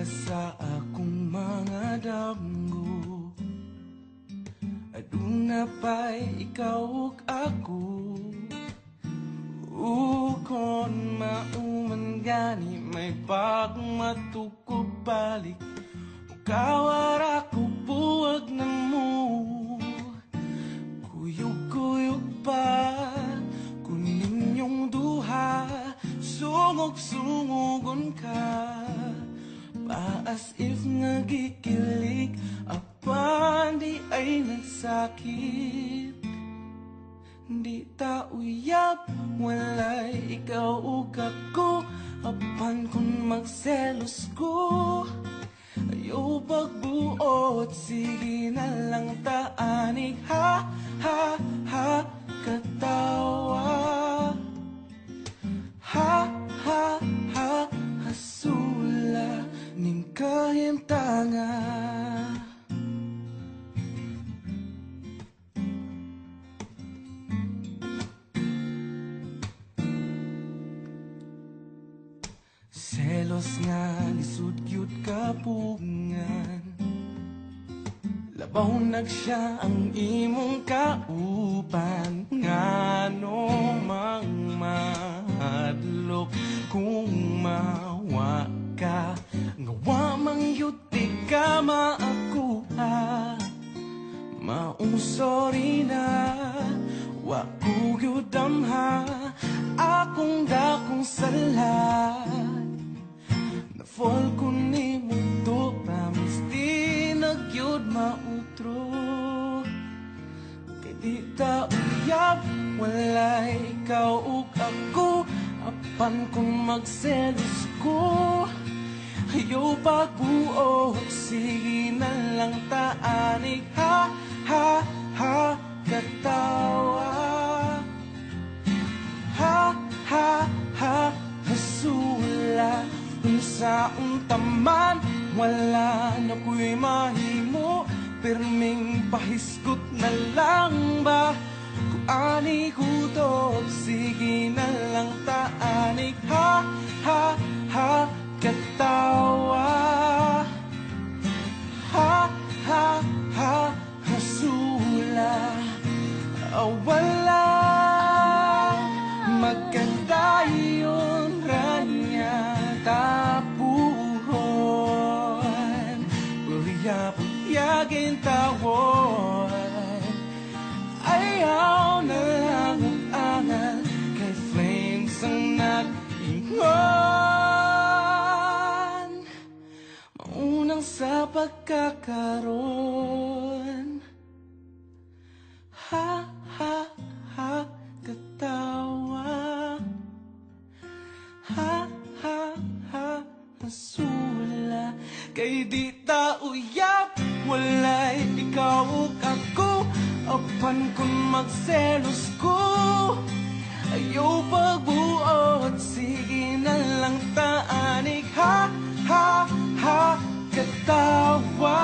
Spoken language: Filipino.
sa akong mga damgo. Aduna pa'y ikaw ug ako. Kon mauman gani may pagmatukog balik. Kawara ko buwag na mo. Kuyog-kuyog pa kunin yung duha. Sungog-sungogon ka pa as if nagikilig. Apan di ay nagsakit. Di ta uyab walay ikaw ug ako. Apan kung magselos ko ayaw pagbuot. Sige na lang taanig ha ha ha katawa. Ha ha ha hasula ning kahimtanga. Selos nga lisud gyud kapungan. Labaw nagsiya ang imong kauban. Ngano mang mahadlok kung mawa ka. Ngawa mang yuti ka maakuha. Maong sorry na wa ko gyud damha. Akong dakong sala na-fall ko ni mo to. Promise di nagyod mautro. Kay di ta uyab walay ikaw ug ako. Apan kung magselos ko ayaw pagbuot. Sige na lang taanig ha ha ha katawa. Ha ha ha hasula sa untaman. Wala na ko'y mahimo. Perming pahisgot na lang ba kung ani hudog. Sige na lang taanig ha ha ha katawa. Ha ha ha hasula wala magkandayon ranya tapuhon. Puyag-puyagin tawon. Ayaw na lang ang angal kay flames ang nag-ingon. Maunang sa pagkakaroon. Ha ha ha katawa. Ha ha ha hasula. Kay di ta uyab walay ikaw ug ako. Apan kung magselos ko ayaw pagbuot. Sige na lang taanig ha ha ha katawa.